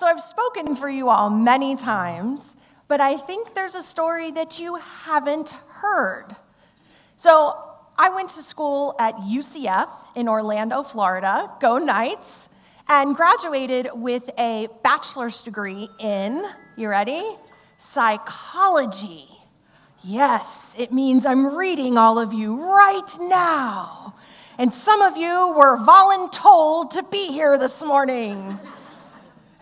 So I've spoken for you all many times, but I think there's a story that you haven't heard. So I went to school at UCF in Orlando, Florida, go Knights, and graduated with a bachelor's degree in, you ready? Psychology. Yes, it means I'm reading all of you right now. And some of you were voluntold to be here this morning.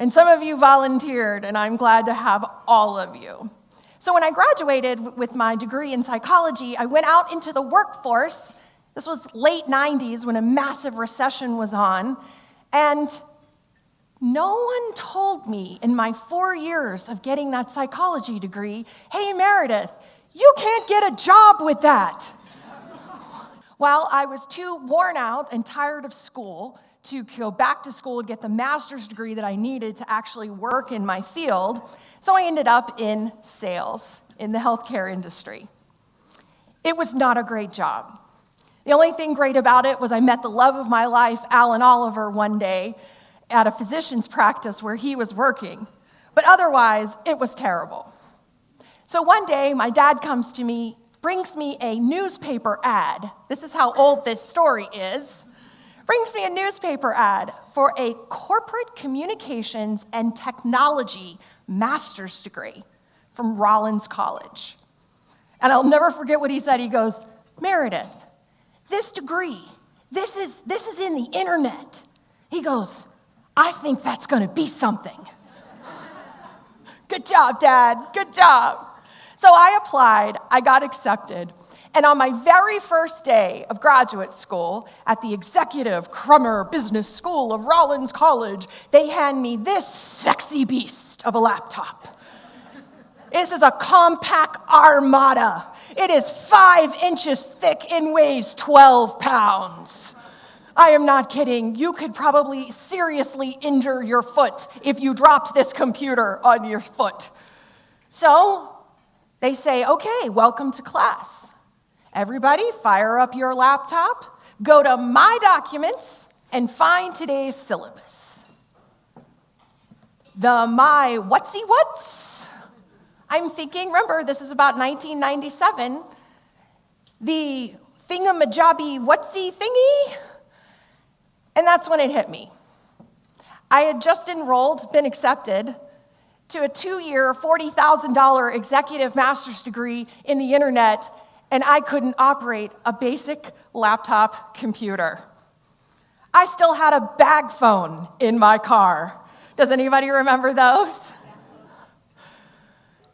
And some of you volunteered, and I'm glad to have all of you. So when I graduated with my degree in psychology, I went out into the workforce. This was late 90s when a massive recession was on. And no one told me in my 4 years of getting that psychology degree, hey, Meredith, you can't get a job with that. Well, I was too worn out and tired of school to go back to school and get the master's degree that I needed to actually work in my field. So I ended up in sales in the healthcare industry. It was not a great job. The only thing great about it was I met the love of my life, Alan Oliver, one day at a physician's practice where he was working. But otherwise, it was terrible. So one day, my dad comes to me, brings me a newspaper ad. This is how old this story is. Brings me a newspaper ad for a corporate communications and technology master's degree from Rollins College. And I'll never forget what he said. He goes, Meredith, this degree, this is in the internet. He goes, I think that's going to be something. Good job, Dad. Good job. So I applied, I got accepted, and on my very first day of graduate school at the Executive Crummer Business School of Rollins College, they hand me this sexy beast of a laptop. This is a compact Armada. It is 5 inches thick and weighs 12 pounds. I am not kidding. You could probably seriously injure your foot if you dropped this computer on your foot. So they say, okay, welcome to class. Everybody, fire up your laptop, go to My Documents, and find today's syllabus. The My Whatsy Whats. I'm thinking, remember, this is about 1997. The thingamajobby whatsy thingy. And that's when it hit me. I had just enrolled, been accepted, to a 2-year, $40,000 executive master's degree in the internet, and I couldn't operate a basic laptop computer. I still had a bag phone in my car. Does anybody remember those?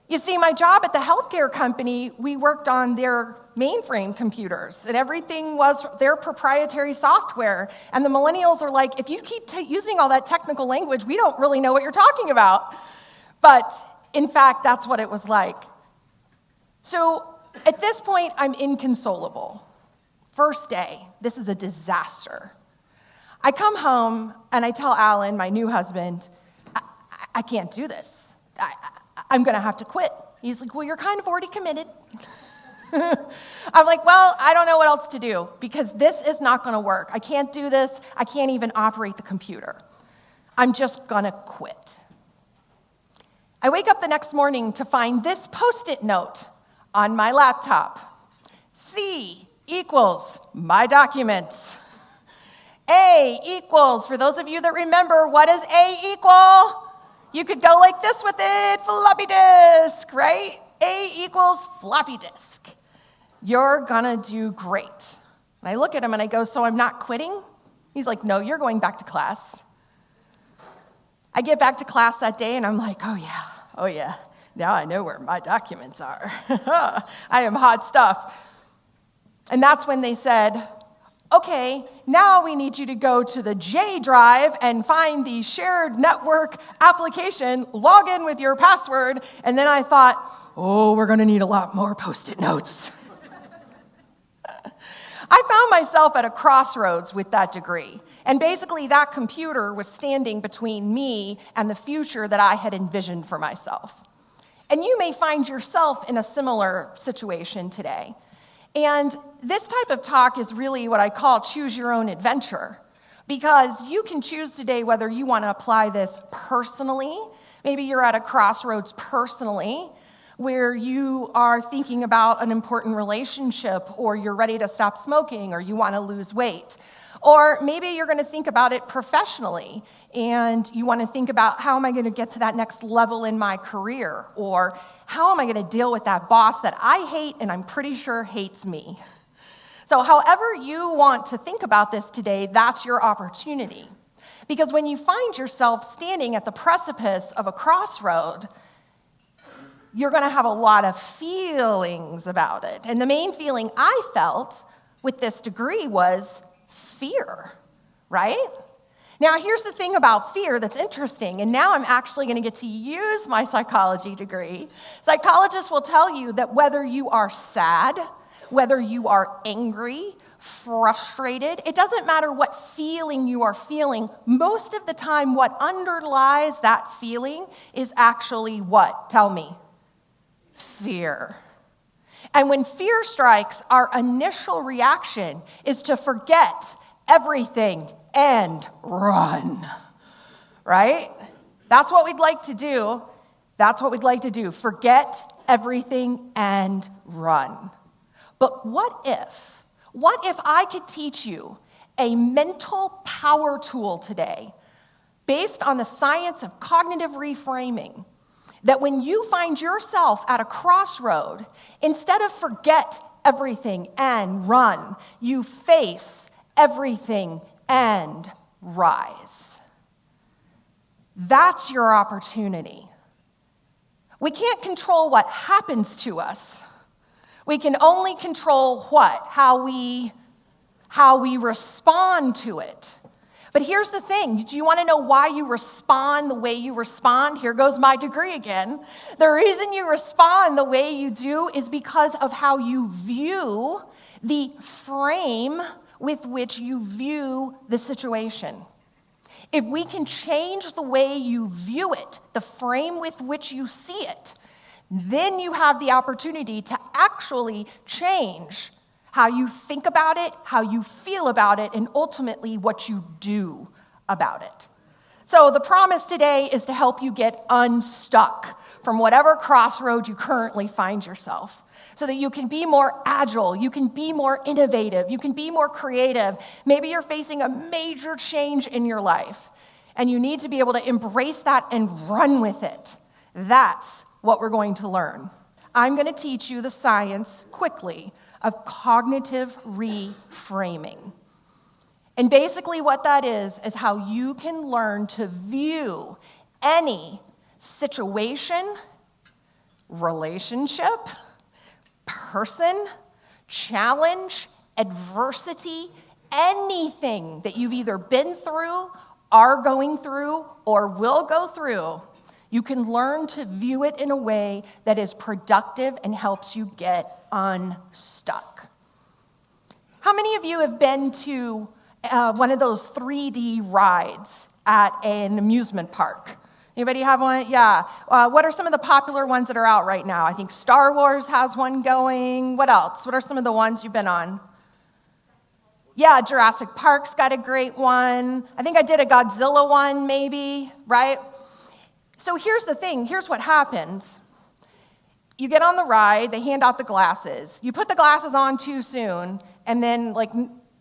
You see, my job at the healthcare company, we worked on their mainframe computers, and everything was their proprietary software. And the millennials are like, if you keep using all that technical language, we don't really know what you're talking about. But in fact, that's what it was like. So at this point, I'm inconsolable. First day, this is a disaster. I come home and I tell Alan, my new husband, I can't do this. I'm going to have to quit. He's like, well, you're kind of already committed. I'm like, well, I don't know what else to do because this is not going to work. I can't do this. I can't even operate the computer. I'm just going to quit. I wake up the next morning to find this Post-it note on my laptop. C equals My Documents. A equals, for those of you that remember, what does A equal? You could go like this with it, floppy disk, right? A equals floppy disk. You're gonna do great. And I look at him and I go, so I'm not quitting? He's like, no, you're going back to class. I get back to class that day and I'm like, oh yeah, now I know where my documents are. I am hot stuff. And that's when they said, okay, now we need you to go to the J drive and find the shared network application, log in with your password, and then I thought, oh, we're going to need a lot more Post-it notes. I found myself at a crossroads with that degree, and basically that computer was standing between me and the future that I had envisioned for myself. And you may find yourself in a similar situation today. And this type of talk is really what I call choose your own adventure. Because you can choose today whether you want to apply this personally. Maybe you're at a crossroads personally where you are thinking about an important relationship, or you're ready to stop smoking, or you want to lose weight. Or maybe you're going to think about it professionally, and you want to think about, how am I going to get to that next level in my career? Or how am I going to deal with that boss that I hate and I'm pretty sure hates me? So however you want to think about this today, that's your opportunity. Because when you find yourself standing at the precipice of a crossroad, you're going to have a lot of feelings about it. And the main feeling I felt with this degree was fear, right? Now, here's the thing about fear that's interesting, and now I'm actually going to get to use my psychology degree. Psychologists will tell you that whether you are sad, whether you are angry, frustrated, it doesn't matter what feeling you are feeling. Most of the time, what underlies that feeling is actually what? Tell me. Fear. And when fear strikes, our initial reaction is to forget everything and run, right? That's what we'd like to do. That's what we'd like to do. Forget everything and run. But what if I could teach you a mental power tool today based on the science of cognitive reframing, that when you find yourself at a crossroad, instead of forget everything and run, you face everything and rise. That's your opportunity. We can't control what happens to us. We can only control what? How we respond to it. But here's the thing. Do you want to know why you respond the way you respond? Here goes my degree again. The reason you respond the way you do is because of how you view the frame with which you view the situation. If we can change the way you view it, the frame with which you see it, then you have the opportunity to actually change how you think about it, how you feel about it, and ultimately what you do about it. So the promise today is to help you get unstuck from whatever crossroad you currently find yourself, so that you can be more agile, you can be more innovative, you can be more creative. Maybe you're facing a major change in your life, and you need to be able to embrace that and run with it. That's what we're going to learn. I'm going to teach you the science quickly of cognitive reframing. And basically what that is how you can learn to view any situation, relationship, person, challenge, adversity, anything that you've either been through, are going through, or will go through. You can learn to view it in a way that is productive and helps you get unstuck. How many of you have been to one of those 3D rides at an amusement park? Anybody have one? Yeah. What are some of the popular ones that are out right now? I think Star Wars has one going. What else? What are some of the ones you've been on? Yeah, Jurassic Park's got a great one. I think I did a Godzilla one maybe, right? So here's the thing. Here's what happens. You get on the ride, they hand out the glasses. You put the glasses on too soon, and then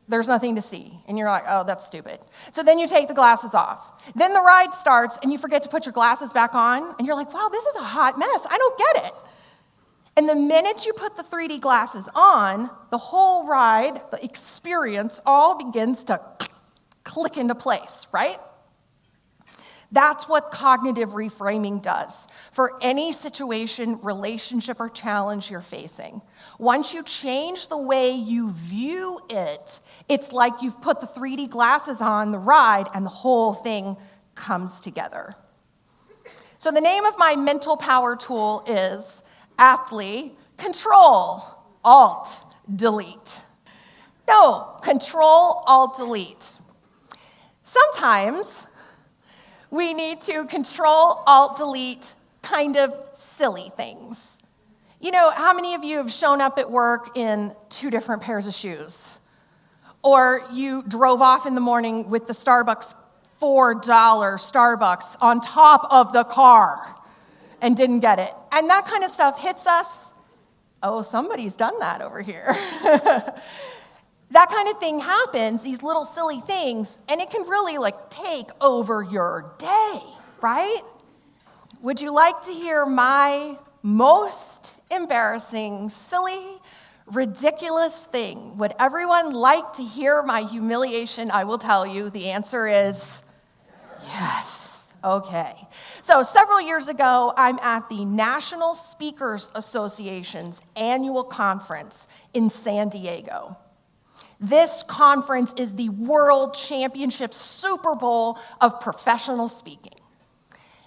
there's nothing to see. And you're like, oh, that's stupid. So then you take the glasses off. Then the ride starts, and you forget to put your glasses back on, and you're like, wow, this is a hot mess. I don't get it. And the minute you put the 3D glasses on, the whole ride, the experience, all begins to click into place, right? That's what cognitive reframing does for any situation, relationship, or challenge you're facing. Once you change the way you view it, it's like you've put the 3D glasses on the ride and the whole thing comes together. So the name of my mental power tool is aptly Control, Alt, Delete. No, Control, Alt, Delete. Sometimes we need to Control, Alt, Delete kind of silly things. You know, how many of you have shown up at work in 2 different pairs of shoes? Or you drove off in the morning with the Starbucks, $4 Starbucks on top of the car and didn't get it. And that kind of stuff hits us. Oh, somebody's done that over here. That kind of thing happens, these little silly things, and it can really take over your day, right? Would you like to hear my most embarrassing, silly, ridiculous thing? Would everyone like to hear my humiliation? I will tell you the answer is yes. Okay. So several years ago, I'm at the National Speakers Association's annual conference in San Diego. This conference is the World Championship Super Bowl of professional speaking.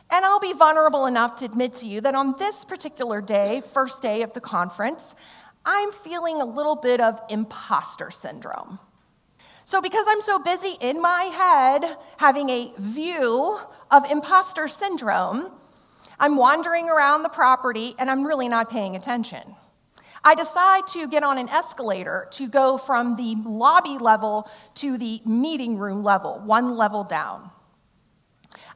And I'll be vulnerable enough to admit to you that on this particular day, first day of the conference, I'm feeling a little bit of imposter syndrome. So because I'm so busy in my head having a view of imposter syndrome, I'm wandering around the property and I'm really not paying attention. I decide to get on an escalator to go from the lobby level to the meeting room level, one level down.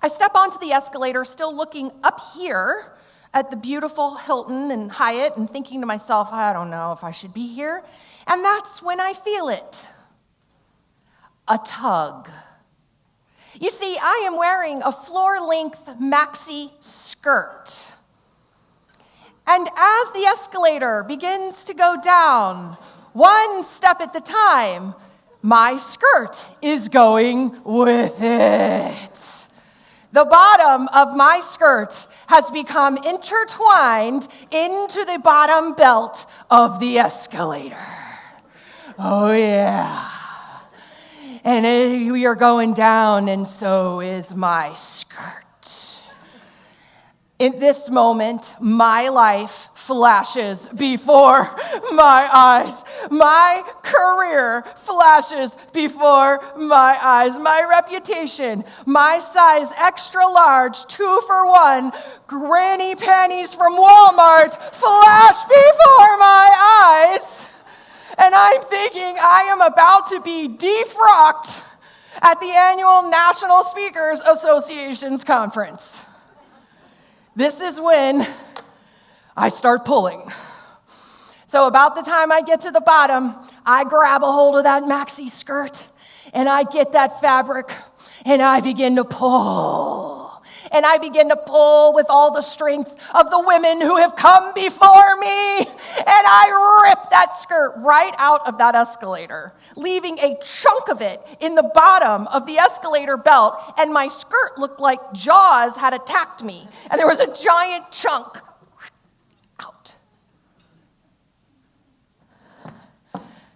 I step onto the escalator, still looking up here at the beautiful Hilton and Hyatt and thinking to myself, I don't know if I should be here. And that's when I feel it. A tug. You see, I am wearing a floor-length maxi skirt. And as the escalator begins to go down, one step at the time, my skirt is going with it. The bottom of my skirt has become intertwined into the bottom belt of the escalator. Oh, yeah. And we are going down, and so is my skirt. In this moment, my life flashes before my eyes. My career flashes before my eyes. My reputation, my size extra large, 2-for-1, granny panties from Walmart flash before my eyes. And I'm thinking I am about to be defrocked at the annual National Speakers Association's conference. This is when I start pulling. So about the time I get to the bottom, I grab a hold of that maxi skirt and I get that fabric and I begin to pull. And I begin to pull with all the strength of the women who have come before me. And I rip that skirt right out of that escalator, leaving a chunk of it in the bottom of the escalator belt. And my skirt looked like Jaws had attacked me. And there was a giant chunk out.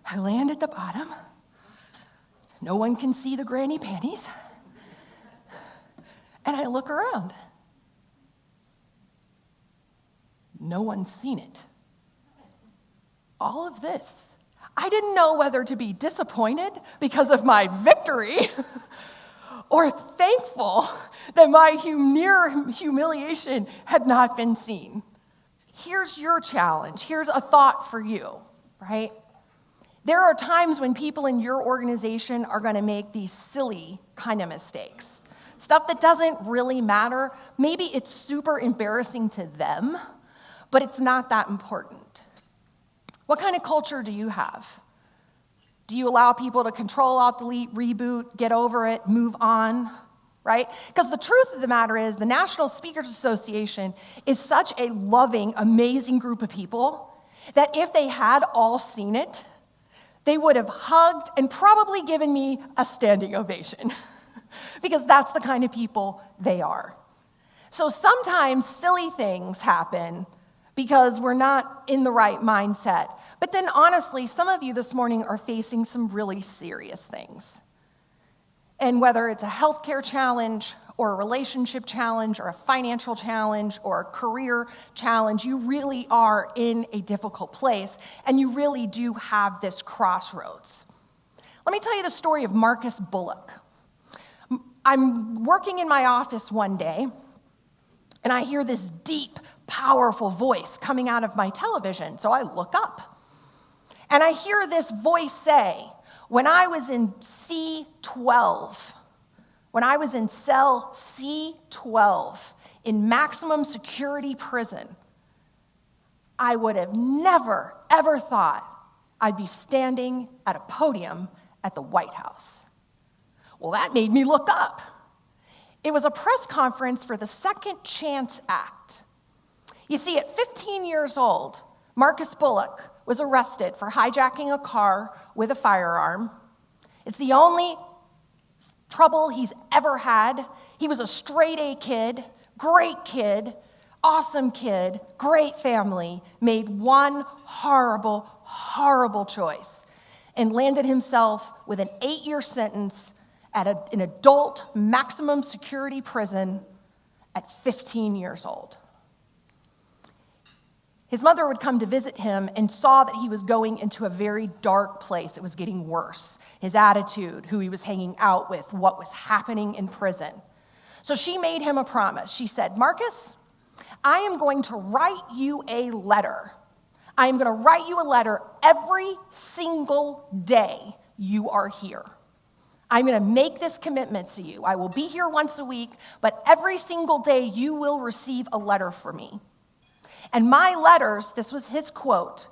I land at the bottom. No one can see the granny panties. And I look around. No one's seen it. All of this. I didn't know whether to be disappointed because of my victory or thankful that my humiliation had not been seen. Here's your challenge. Here's a thought for you, right? There are times when people in your organization are going to make these silly kind of mistakes. Stuff that doesn't really matter. Maybe it's super embarrassing to them, but it's not that important. What kind of culture do you have? Do you allow people to control, AltDelete, reboot, get over it, move on, right? Because the truth of the matter is the National Speakers Association is such a loving, amazing group of people that if they had all seen it, they would have hugged and probably given me a standing ovation. Because that's the kind of people they are. So sometimes silly things happen because we're not in the right mindset. But then honestly, some of you this morning are facing some really serious things. And whether it's a healthcare challenge or a relationship challenge or a financial challenge or a career challenge, you really are in a difficult place and you really do have this crossroads. Let me tell you the story of Marcus Bullock. I'm working in my office one day, and I hear this deep, powerful voice coming out of my television. So I look up, and I hear this voice say, When I was in C12, when I was in cell C12 in maximum security prison, I would have never, ever thought I'd be standing at a podium at the White House. Well, that made me look up. It was a press conference for the Second Chance Act. You see, at 15 years old, Marcus Bullock was arrested for hijacking a car with a firearm. It's the only trouble he's ever had. He was a straight-A kid, great kid, awesome kid, great family, made one horrible, horrible choice and landed himself with an 8-year sentence at an adult maximum security prison at 15 years old. His mother would come to visit him and saw that he was going into a very dark place. It was getting worse. His attitude, who he was hanging out with, what was happening in prison. So she made him a promise. She said, Marcus, I am going to write you a letter. I am going to write you a letter every single day you are here. I'm going to make this commitment to you. I will be here once a week, but every single day you will receive a letter from me. And my letters, this was his quote,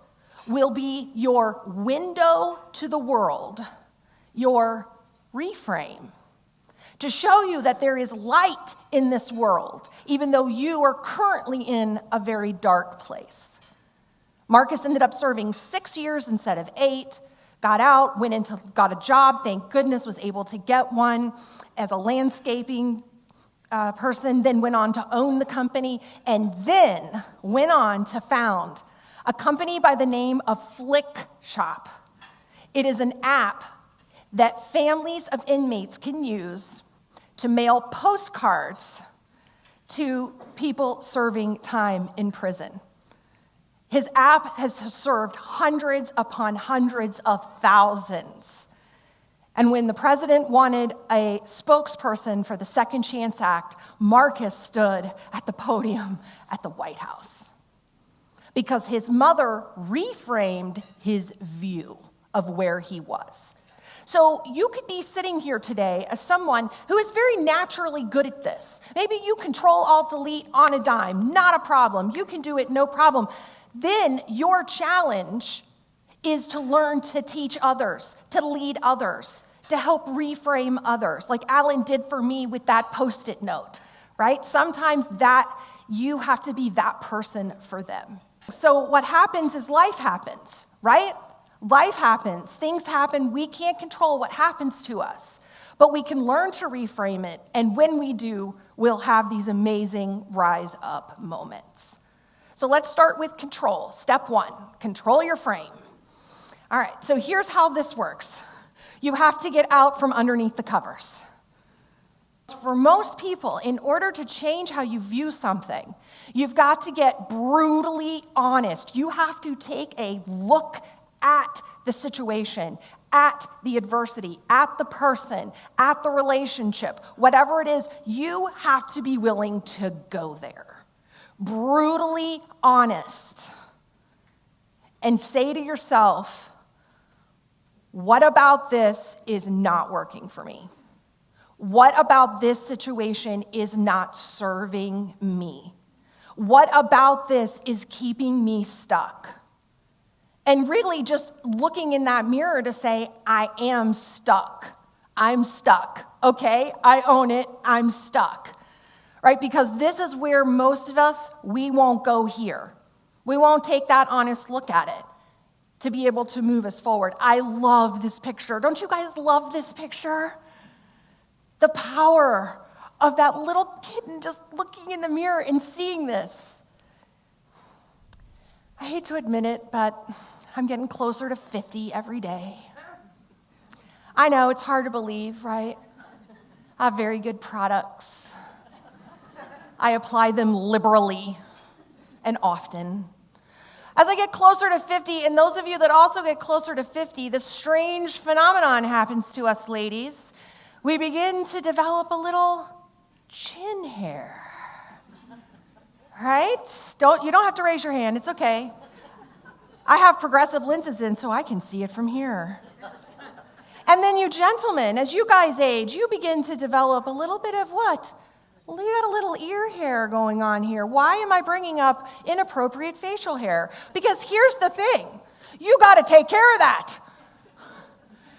will be your window to the world, your reframe, to show you that there is light in this world, even though you are currently in a very dark place. Marcus ended up serving 6 years instead of 8, got out, got a job, thank goodness, was able to get one as a landscaping person, then went on to own the company, and then went on to found a company by the name of Flick Shop. It is an app that families of inmates can use to mail postcards to people serving time in prison. His app has served hundreds upon hundreds of thousands. And when the president wanted a spokesperson for the Second Chance Act, Marcus stood at the podium at the White House because his mother reframed his view of where he was. So you could be sitting here today as someone who is very naturally good at this. Maybe you control AltDelete on a dime, not a problem. You can do it, no problem. Then your challenge is to learn to teach others, to lead others, to help reframe others, like Alan did for me with that Post-it note, right? Sometimes that you have to be that person for them. So what happens is life happens, right? Life happens, things happen, we can't control what happens to us, but we can learn to reframe it, and when we do, we'll have these amazing rise up moments. So let's start with control. Step 1, control your frame. All right, so here's how this works. You have to get out from underneath the covers. For most people, in order to change how you view something, you've got to get brutally honest. You have to take a look at the situation, at the adversity, at the person, at the relationship, whatever it is, you have to be willing to go there. Brutally honest. And say to yourself, what about this is not working for me? What about this situation is not serving me? What about this is keeping me stuck? And really just looking in that mirror to say, I am stuck. I'm stuck, okay? I own it, I'm stuck, right? Because this is where most of us, we won't go here. We won't take that honest look at it to be able to move us forward. I love this picture. Don't you guys love this picture? The power of that little kitten just looking in the mirror and seeing this. I hate to admit it, but I'm getting closer to 50 every day. I know, it's hard to believe, right? I have very good products. I apply them liberally and often. As I get closer to 50, and those of you that also get closer to 50, this strange phenomenon happens to us ladies. We begin to develop a little chin hair, right? You don't have to raise your hand, it's okay. I have progressive lenses in so I can see it from here. And then you gentlemen, as you guys age, you begin to develop a little bit of what? Well, you got a little ear hair going on here. Why am I bringing up inappropriate facial hair? Because here's the thing. You got to take care of that.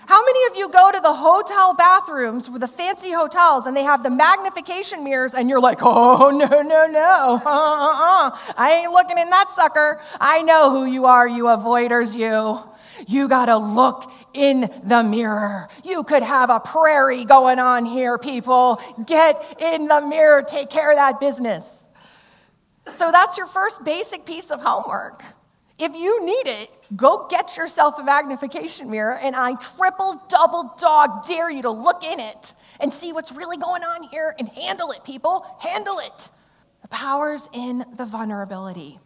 How many of you go to the hotel bathrooms with the fancy hotels and they have the magnification mirrors and you're like, oh, no. I ain't looking in that sucker. I know who you are, you avoiders, you. You got to look in the mirror. You could have a prairie going on here, people. Get in the mirror. Take care of that business. So that's your first basic piece of homework. If you need it, go get yourself a magnification mirror, and I triple, double, dog dare you to look in it and see what's really going on here and handle it, people. Handle it. The power's in the vulnerability.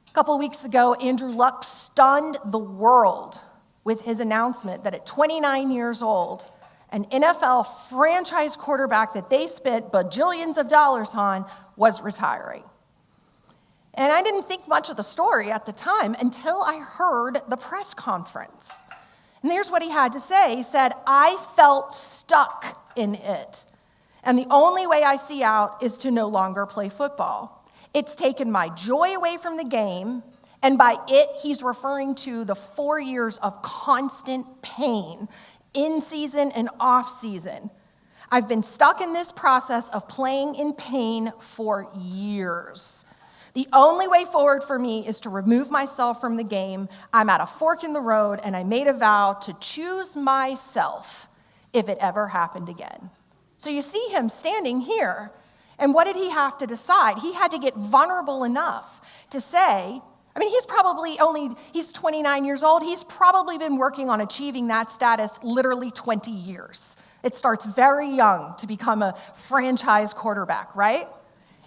A couple weeks ago, Andrew Luck stunned the world with his announcement that at 29 years old, an NFL franchise quarterback that they spent bajillions of dollars on was retiring. And I didn't think much of the story at the time until I heard the press conference. And here's what he had to say. He said, I felt stuck in it. And the only way I see out is to no longer play football. It's taken my joy away from the game. And by it, he's referring to the 4 years of constant pain, in season and off season. I've been stuck in this process of playing in pain for years. The only way forward for me is to remove myself from the game. I'm at a fork in the road, and I made a vow to choose myself if it ever happened again. So you see him standing here, and what did he have to decide? He had to get vulnerable enough to say, he's 29 years old. He's probably been working on achieving that status literally 20 years. It starts very young to become a franchise quarterback, right?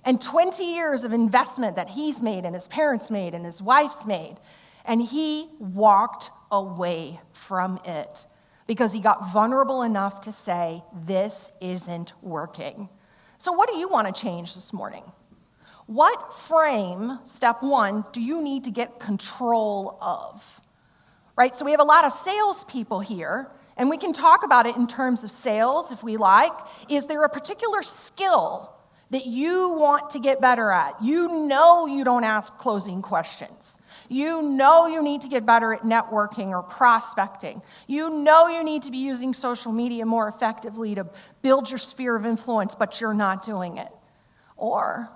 And 20 years of investment that he's made and his parents made and his wife's made. And he walked away from it because he got vulnerable enough to say, this isn't working. So what do you want to change this morning? What frame, step one, do you need to get control of? Right? So we have a lot of salespeople here, and we can talk about it in terms of sales if we like. Is there a particular skill that you want to get better at? You know you don't ask closing questions. You know you need to get better at networking or prospecting. You know you need to be using social media more effectively to build your sphere of influence, but you're not doing it. Or,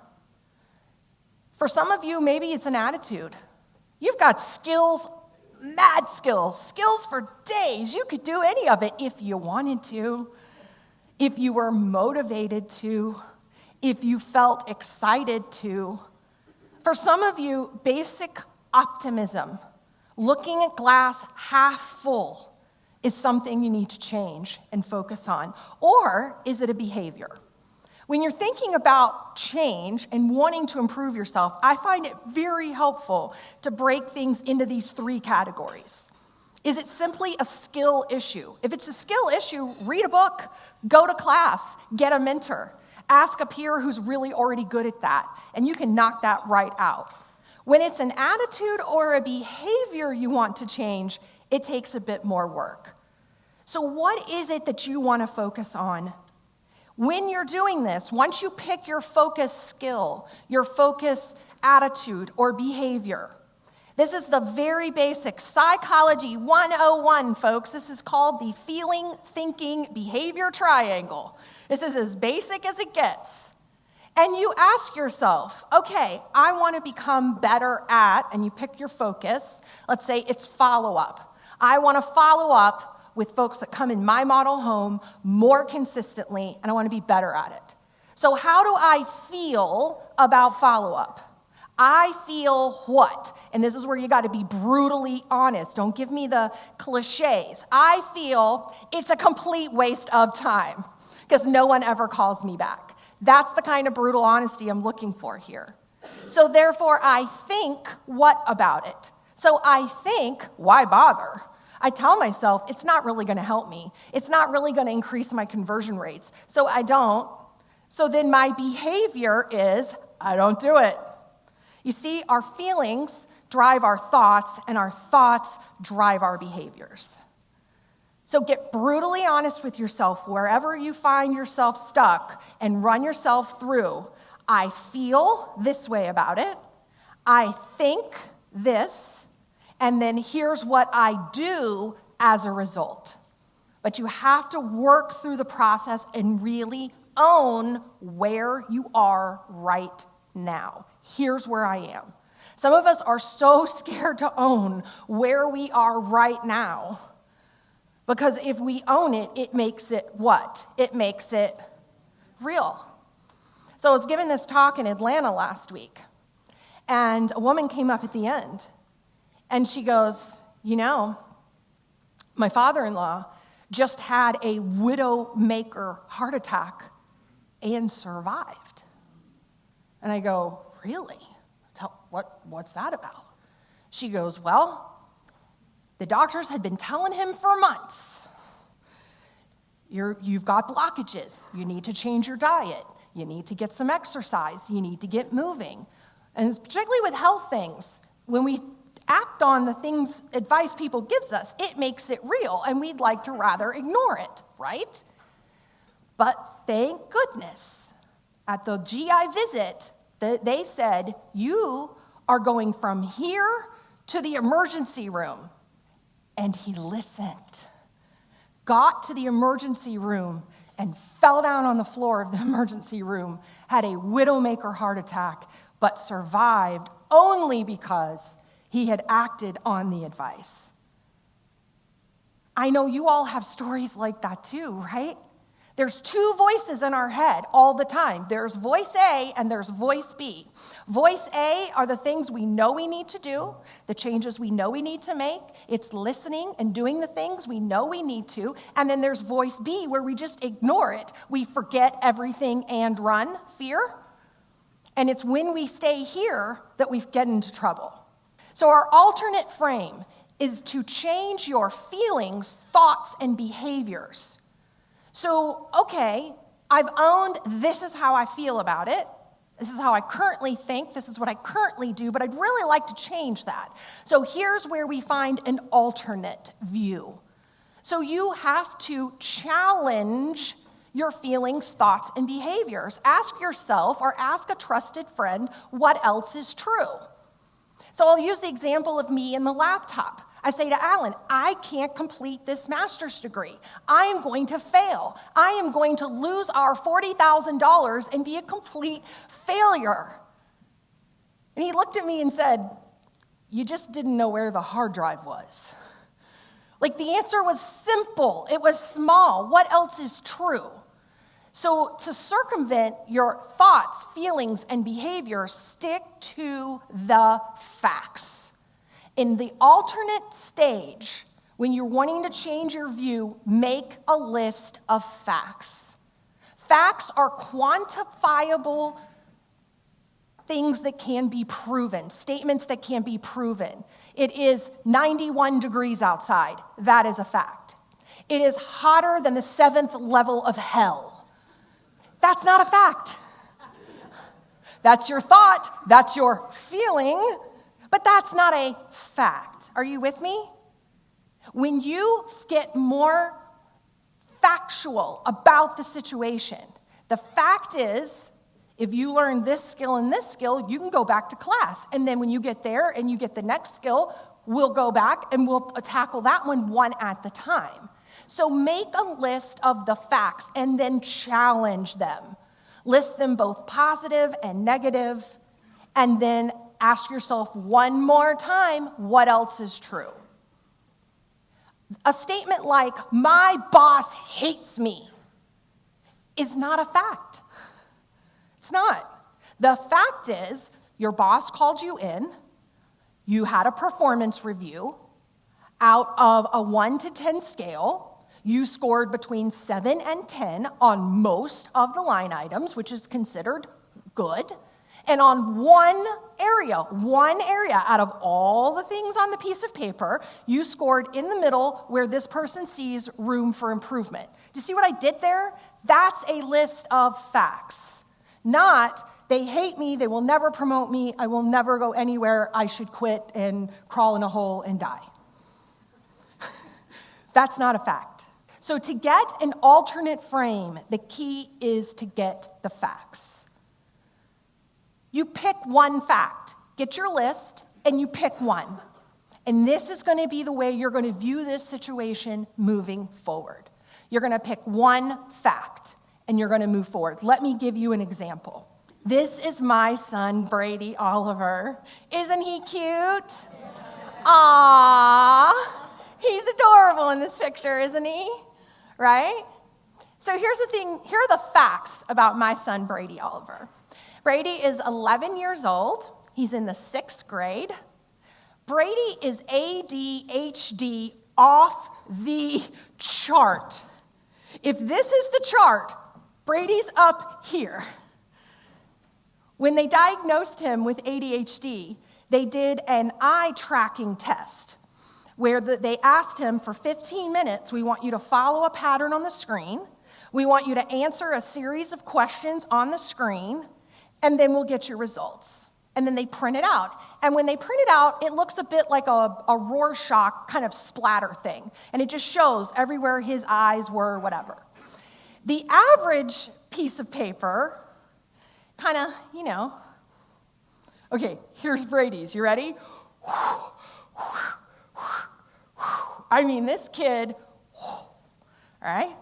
for some of you, maybe it's an attitude. You've got skills, mad skills for days. You could do any of it if you wanted to, if you were motivated to, if you felt excited to. For some of you, basic optimism, looking at glass half full, is something you need to change and focus on. Or is it a behavior? When you're thinking about change and wanting to improve yourself, I find it very helpful to break things into these three categories. Is it simply a skill issue? If it's a skill issue, read a book, go to class, get a mentor. Ask a peer who's really already good at that, and you can knock that right out. When it's an attitude or a behavior you want to change, it takes a bit more work. So what is it that you want to focus on? When you're doing this, once you pick your focus skill, your focus attitude or behavior, this is the very basic Psychology 101, folks. This is called the feeling, thinking, behavior triangle. This is as basic as it gets. And you ask yourself, okay, I want to become better at, and you pick your focus. Let's say it's follow-up. I want to follow up with folks that come in my model home more consistently, and I want to be better at it. So how do I feel about follow-up? I feel what? And this is where you got to be brutally honest. Don't give me the cliches. I feel it's a complete waste of time because no one ever calls me back. That's the kind of brutal honesty I'm looking for here. So therefore, I think what about it? So I think, why bother? I tell myself it's not really going to help me. It's not really going to increase my conversion rates. So I don't. So then my behavior is I don't do it. You see, our feelings drive our thoughts, and our thoughts drive our behaviors. So get brutally honest with yourself wherever you find yourself stuck and run yourself through. I feel this way about it. I think this. And then here's what I do as a result. But you have to work through the process and really own where you are right now. Here's where I am. Some of us are so scared to own where we are right now. Because if we own it, it makes it what? It makes it real. So I was giving this talk in Atlanta last week, and a woman came up at the end, and she goes, my father-in-law just had a widowmaker heart attack and survived. And I go, really? What's that about? She goes, well, the doctors had been telling him for months, you've got blockages. You need to change your diet. You need to get some exercise. You need to get moving. And particularly with health things, when we act on the advice people gives us, it makes it real, and we'd like to rather ignore it, right? But thank goodness, at the GI visit, they said, you are going from here to the emergency room. And he listened, got to the emergency room, and fell down on the floor of the emergency room, had a widowmaker heart attack, but survived only because he had acted on the advice. I know you all have stories like that too, right? There's two voices in our head all the time. There's voice A and there's voice B. Voice A are the things we know we need to do, the changes we know we need to make. It's listening and doing the things we know we need to. And then there's voice B where we just ignore it. We forget everything and run, fear. And it's when we stay here that we get into trouble. So our alternate frame is to change your feelings, thoughts, and behaviors. So, okay, I've owned this is how I feel about it. This is how I currently think. This is what I currently do, but I'd really like to change that. So here's where we find an alternate view. So you have to challenge your feelings, thoughts, and behaviors. Ask yourself or ask a trusted friend what else is true. So I'll use the example of me and the laptop. I say to Alan, I can't complete this master's degree. I am going to fail. I am going to lose our $40,000 and be a complete failure. And he looked at me and said, you just didn't know where the hard drive was. Like the answer was simple. It was small. What else is true? So to circumvent your thoughts, feelings, and behaviors, stick to the facts. In the alternate stage, when you're wanting to change your view, make a list of facts. Facts are quantifiable things that can be proven, statements that can be proven. It is 91 degrees outside. That is a fact. It is hotter than the 7th level of hell. That's not a fact. That's your thought. That's your feeling. But that's not a fact. Are you with me? When you get more factual about the situation, the fact is, if you learn this skill and this skill, you can go back to class. And then when you get there and you get the next skill, we'll go back and we'll tackle that one at the time. So make a list of the facts and then challenge them. List them both positive and negative, and then ask yourself one more time, what else is true? A statement like, my boss hates me, is not a fact. It's not. The fact is, your boss called you in, you had a performance review. Out of a 1 to 10 scale, you scored between 7 and 10 on most of the line items, which is considered good. And on one area out of all the things on the piece of paper, you scored in the middle where this person sees room for improvement. Do you see what I did there? That's a list of facts. Not, they hate me, they will never promote me, I will never go anywhere, I should quit and crawl in a hole and die. That's not a fact. So to get an alternate frame, the key is to get the facts. You pick one fact. Get your list, and you pick one. And this is going to be the way you're going to view this situation moving forward. You're going to pick one fact, and you're going to move forward. Let me give you an example. This is my son, Brady Oliver. Isn't he cute? Aww. He's adorable in this picture, isn't he? Right? So here's the thing. Here are the facts about my son, Brady Oliver. Brady is 11 years old. He's in the 6th grade. Brady is ADHD off the chart. If this is the chart, Brady's up here. When they diagnosed him with ADHD, they did an eye tracking test where they asked him for 15 minutes, we want you to follow a pattern on the screen, we want you to answer a series of questions on the screen, and then we'll get your results. And then they print it out. And when they print it out, it looks a bit like a Rorschach kind of splatter thing. And it just shows everywhere his eyes were, whatever. The average piece of paper, kind of, Okay, here's Brady's. You ready? I mean, this kid, all right?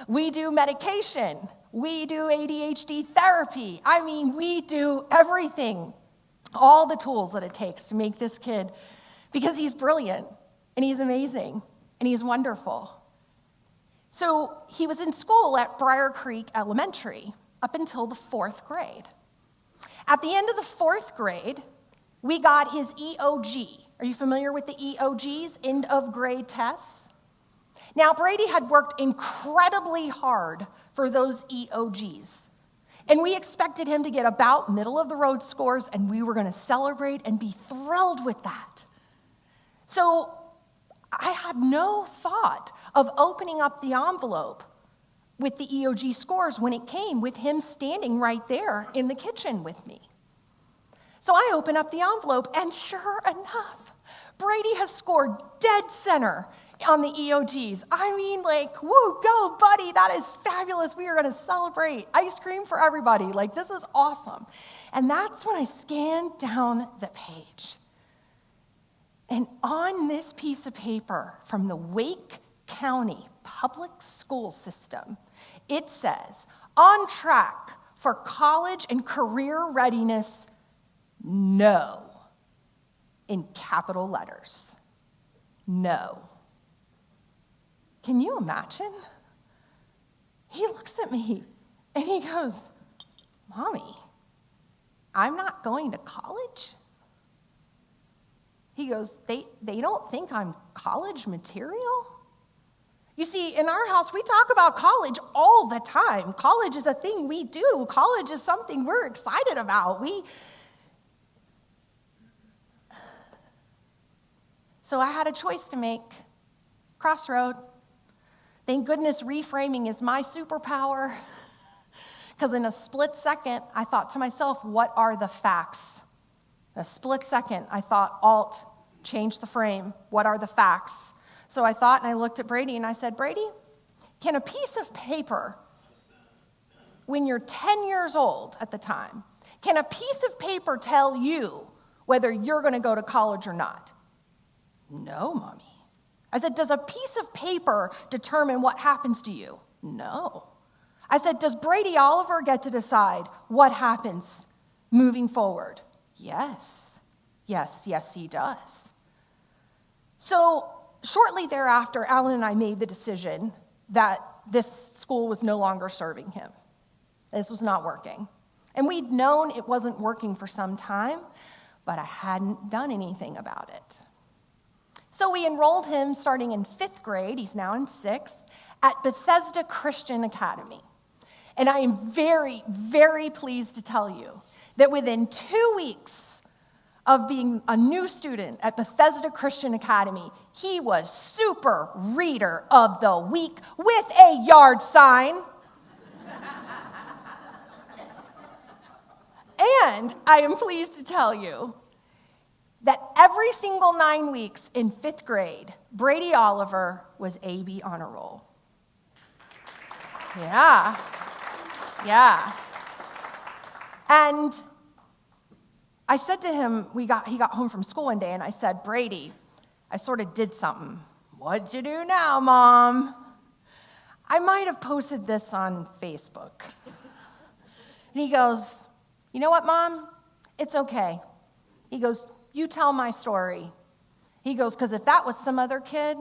We do medication. We do ADHD therapy. I mean, we do everything, all the tools that it takes to make this kid, because he's brilliant, and he's amazing, and he's wonderful. So he was in school at Briar Creek Elementary up until the 4th grade. At the end of the 4th grade, we got his EOG. Are you familiar with the EOGs, end of grade tests? Now, Brady had worked incredibly hard for those EOGs. And we expected him to get about middle of the road scores, and we were going to celebrate and be thrilled with that. So I had no thought of opening up the envelope with the EOG scores when it came with him standing right there in the kitchen with me. So I open up the envelope, and sure enough, Brady has scored dead center on the EOGs. I mean, woo, go, buddy, that is fabulous. We are going to celebrate. Ice cream for everybody. This is awesome. And that's when I scanned down the page. And on this piece of paper from the Wake County Public School System, it says, on track for college and career readiness, no, in capital letters. No. Can you imagine? He looks at me and he goes, Mommy, I'm not going to college? He goes, they don't think I'm college material? You see, in our house, we talk about college all the time. College is a thing we do. College is something we're excited about. So I had a choice to make. Crossroads. Thank goodness reframing is my superpower. Because in a split second, I thought to myself, what are the facts? In a split second, I thought, Alt, change the frame. What are the facts? So I thought, and I looked at Brady, and I said, Brady, can a piece of paper, when you're 10 years old at the time, can a piece of paper tell you whether you're going to go to college or not? No, Mommy. I said, does a piece of paper determine what happens to you? No. I said, does Brady Oliver get to decide what happens moving forward? Yes. Yes, he does. So shortly thereafter, Alan and I made the decision that this school was no longer serving him. This was not working. And we'd known it wasn't working for some time, but I hadn't done anything about it. So we enrolled him starting in 5th grade, he's now in 6th, at Bethesda Christian Academy. And I am very, very pleased to tell you that within 2 weeks of being a new student at Bethesda Christian Academy, he was Super Reader of the Week with a yard sign. And I am pleased to tell you that every single 9 weeks in 5th grade, Brady Oliver was AB honor roll. Yeah. Yeah. And I said to him, he got home from school one day, and I said, Brady, I sort of did something. What'd you do now, Mom? I might have posted this on Facebook. And he goes, you know what, Mom? It's okay. He goes, you tell my story. He goes, because if that was some other kid,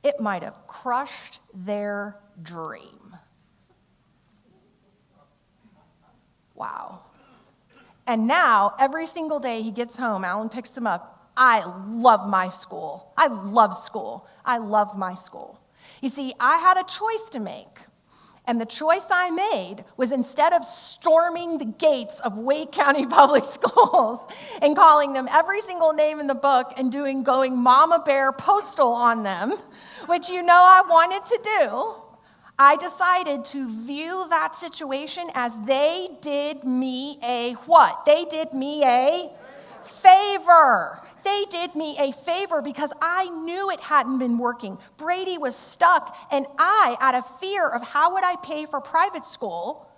it might have crushed their dream. Wow. And now, every single day he gets home, Alan picks him up. I love my school. I love school. I love my school. You see, I had a choice to make. And the choice I made was, instead of storming the gates of Wake County Public Schools and calling them every single name in the book and going Mama Bear postal on them, which you know I wanted to do, I decided to view that situation as they did me a what? They did me a favor. They did me a favor because I knew it hadn't been working. Brady was stuck, and I, out of fear of how would I pay for private school,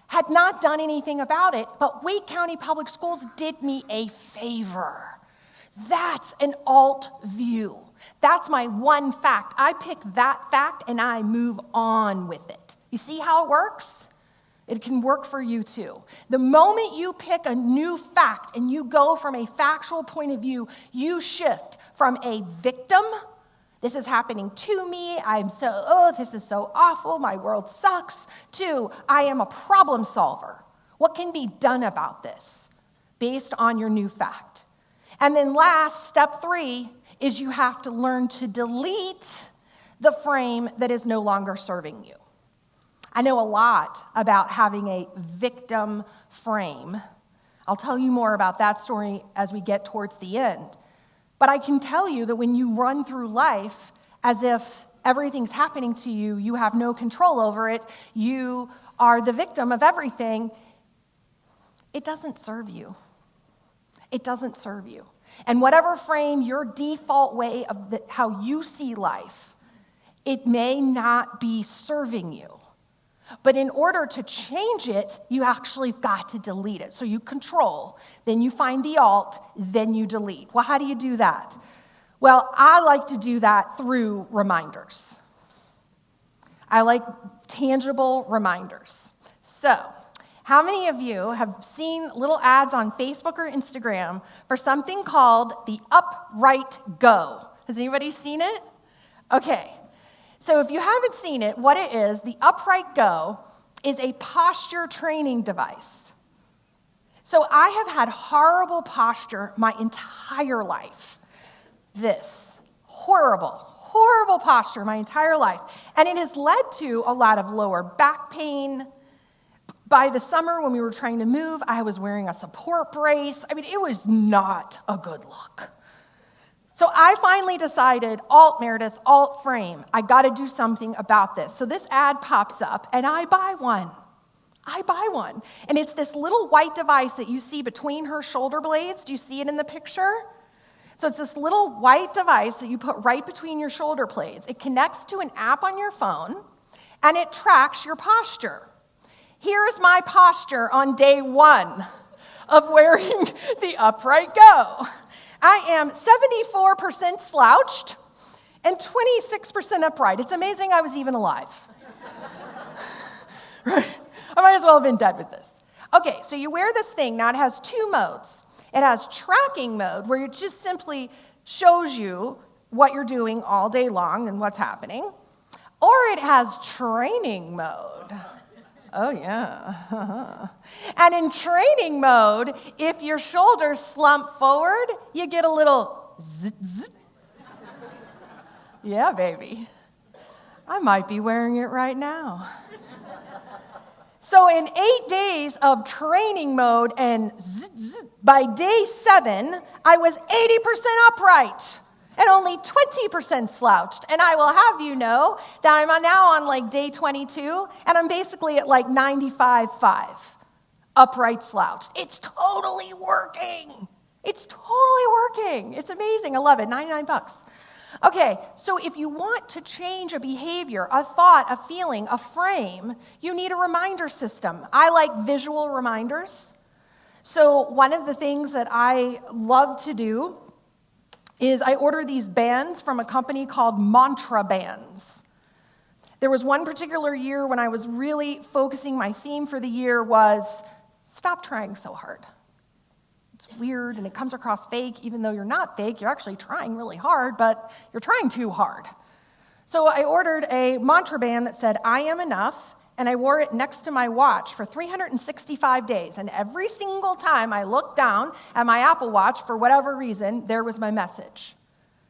had not done anything about it, but Wake County Public Schools did me a favor. That's an alt view. That's my one fact. I pick that fact and I move on with it. You see how it works? It can work for you too. The moment you pick a new fact and you go from a factual point of view, you shift from a victim, this is happening to me, this is so awful, my world sucks, to I am a problem solver. What can be done about this based on your new fact? And then last, step 3, is you have to learn to delete the frame that is no longer serving you. I know a lot about having a victim frame. I'll tell you more about that story as we get towards the end. But I can tell you that when you run through life as if everything's happening to you, you have no control over it, you are the victim of everything, it doesn't serve you. It doesn't serve you. And whatever frame your default way of how you see life, it may not be serving you. But in order to change it, you actually got to delete it. So you control, then you find the alt, then you delete. Well, how do you do that? Well, I like to do that through reminders. I like tangible reminders. So, how many of you have seen little ads on Facebook or Instagram for something called the Upright Go? Has anybody seen it? Okay. So if you haven't seen it, what it is, the Upright Go is a posture training device. So I have had horrible posture my entire life. This horrible posture my entire life. And it has led to a lot of lower back pain. By the summer when we were trying to move, I was wearing a support brace. I mean, it was not a good look. So I finally decided, Meredith, alt frame. I got to do something about this. So this ad pops up, and I buy one. And it's this little white device that you see between her shoulder blades. Do you see it in the picture? So it's this little white device that you put right between your shoulder blades. It connects to an app on your phone, and it tracks your posture. Here is my posture on day 1 of wearing the Upright Go. I am 74% slouched and 26% upright. It's amazing I was even alive. Right? I might as well have been dead with this. Okay, so you wear this thing. Now it has 2 modes. It has tracking mode, where it just simply shows you what you're doing all day long and what's happening. Or it has training mode. Oh, yeah. And in training mode, if your shoulders slump forward, you get a little zit, zit. Yeah, baby. I might be wearing it right now. So in 8 days of training mode and zit, zit, by day 7, I was 80% upright and only 20% slouched. And I will have you know that I'm now on like day 22, and I'm basically at like 95.5 upright slouched. It's totally working. It's amazing. I love it. $99. Okay, so if you want to change a behavior, a thought, a feeling, a frame, you need a reminder system. I like visual reminders. So one of the things that I love to do is I order these bands from a company called Mantra Bands. There was one particular year when I was really focusing, my theme for the year was, stop trying so hard. It's weird and it comes across fake, even though you're not fake, you're actually trying really hard, but you're trying too hard. So I ordered a mantra band that said, I am enough, and I wore it next to my watch for 365 days. And every single time I looked down at my Apple Watch, for whatever reason, there was my message.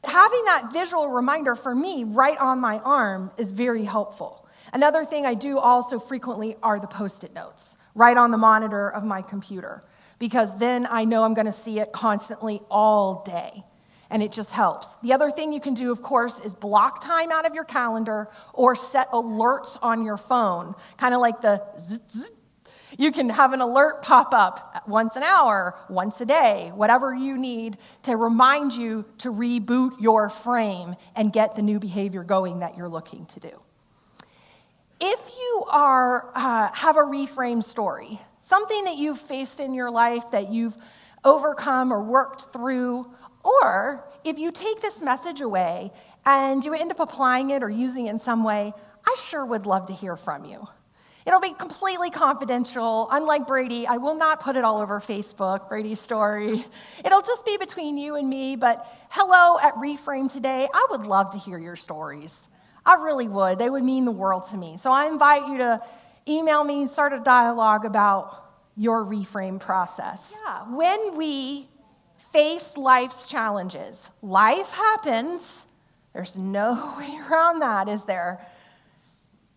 Having that visual reminder for me right on my arm is very helpful. Another thing I do also frequently are the Post-it notes right on the monitor of my computer, because then I know I'm going to see it constantly all day, and it just helps. The other thing you can do, of course, is block time out of your calendar or set alerts on your phone, kind of like the zzz, zzz. You can have an alert pop up once an hour, once a day, whatever you need to remind you to reboot your frame and get the new behavior going that you're looking to do. If you have a reframe story, something that you've faced in your life that you've overcome or worked through, or if you take this message away and you end up applying it or using it in some way, I sure would love to hear from you. It'll be completely confidential. Unlike Brady, I will not put it all over Facebook, Brady's story. It'll just be between you and me, but hello at Reframe Today. I would love to hear your stories. I really would. They would mean the world to me. So I invite you to email me, start a dialogue about your reframe process. Yeah. When we face life's challenges, life happens. There's no way around that, is there?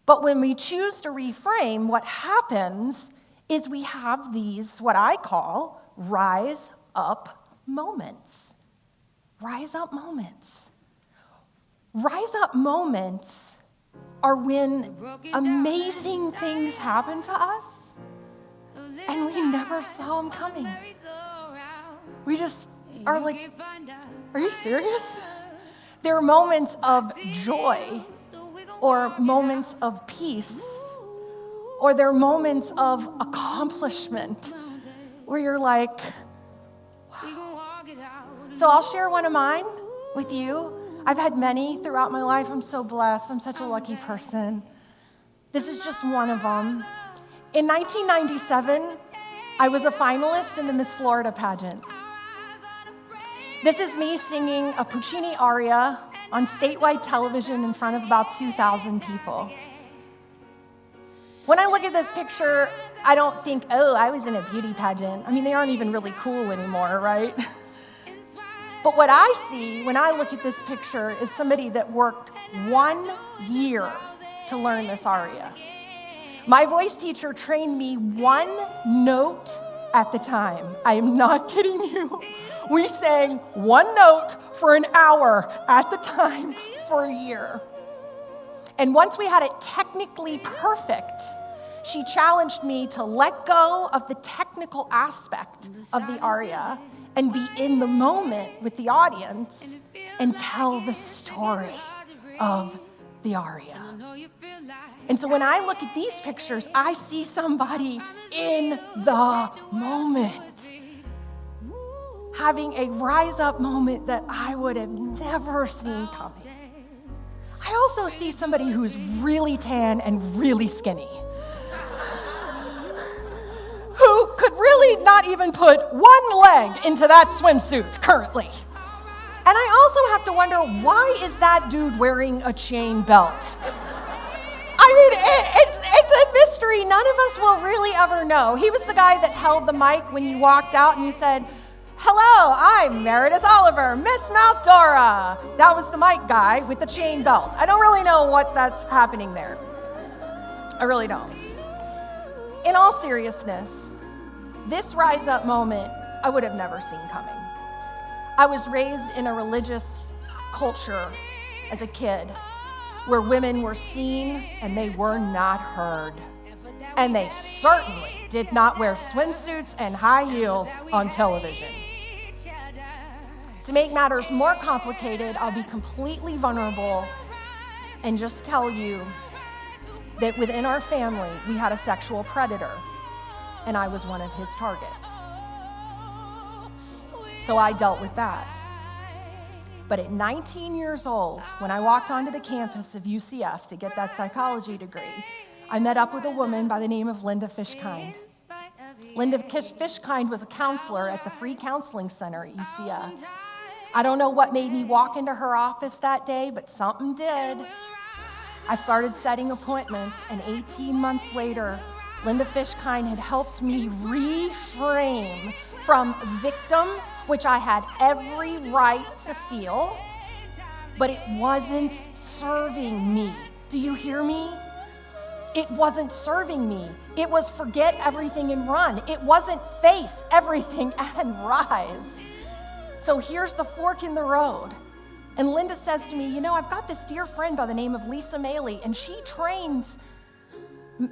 But when we choose to reframe, what happens is we have these, what I call, rise up moments. Rise up moments. Rise up moments are when amazing things happen to us and we never saw them coming. We just are like, are you serious? There are moments of joy or moments of peace, or there are moments of accomplishment where you're like, wow. So I'll share one of mine with you. I've had many throughout my life. I'm so blessed. I'm such a lucky person. This is just one of them. In 1997, I was a finalist in the Miss Florida pageant. This is me singing a Puccini aria on statewide television in front of about 2,000 people. When I look at this picture, I don't think, oh, I was in a beauty pageant. I mean, they aren't even really cool anymore, right? But what I see when I look at this picture is somebody that worked 1 year to learn this aria. My voice teacher trained me one note at the time. I am not kidding you. We sang one note for an hour at the time for a year. And once we had it technically perfect, she challenged me to let go of the technical aspect of the aria and be in the moment with the audience and tell the story of the aria. And so when I look at these pictures, I see somebody in the moment, having a rise up moment that I would have never seen coming. I also see somebody who's really tan and really skinny, who could really not even put one leg into that swimsuit currently. And I also have to wonder, why is that dude wearing a chain belt? I mean, it's a mystery. None of us will really ever know. He was the guy that held the mic when you walked out and you said, hello, I'm Meredith Oliver, Miss Mount Dora. That was the mic guy with the chain belt. I don't really know what that's happening there. I really don't. In all seriousness, this rise up moment, I would have never seen coming. I was raised in a religious culture as a kid where women were seen and they were not heard. And they certainly did not wear swimsuits and high heels on television. To make matters more complicated, I'll be completely vulnerable and just tell you that within our family, we had a sexual predator, and I was one of his targets. So I dealt with that. But at 19 years old, when I walked onto the campus of UCF to get that psychology degree, I met up with a woman by the name of Linda Fishkind. Linda Fishkind was a counselor at the Free Counseling Center at UCF. I don't know what made me walk into her office that day, but something did. I started setting appointments, and 18 months later, Linda Fishkind had helped me reframe from victim, which I had every right to feel, but it wasn't serving me. Do you hear me? It wasn't serving me. It was forget everything and run. It wasn't face everything and rise. So here's the fork in the road. And Linda says to me, I've got this dear friend by the name of Lisa Maley, and she trains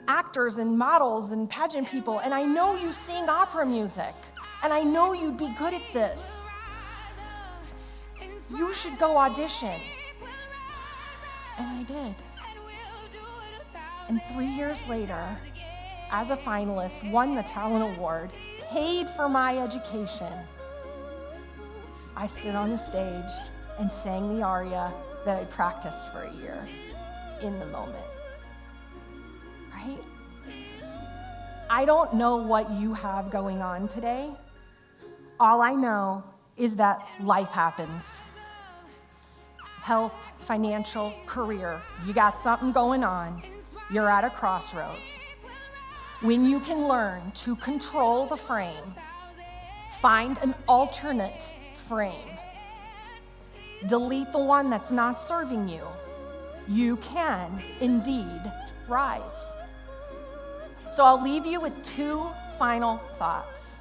actors and models and pageant people, and I know you sing opera music, and I know you'd be good at this. You should go audition. And I did. And 3 years later, as a finalist, won the Talent Award, paid for my education. I stood on the stage and sang the aria that I practiced for a year in the moment. Right? I don't know what you have going on today. All I know is that life happens. Health, financial, career. You got something going on. You're at a crossroads. When you can learn to control the frame, find an alternate frame. Delete the one that's not serving you. You can indeed rise. So I'll leave you with 2 final thoughts.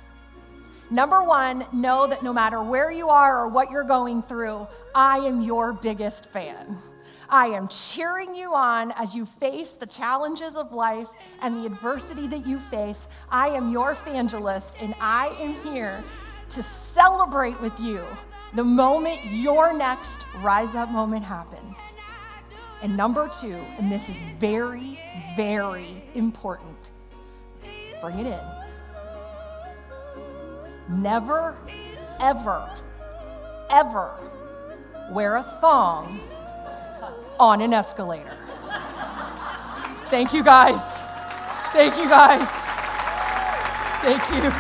Number 1, know that no matter where you are or what you're going through, I am your biggest fan. I am cheering you on as you face the challenges of life and the adversity that you face. I am your evangelist, and I am here to celebrate with you the moment your next rise up moment happens. And number 2, and this is very, very important, bring it in. Never, ever, ever wear a thong on an escalator. Thank you guys. Thank you guys. Thank you.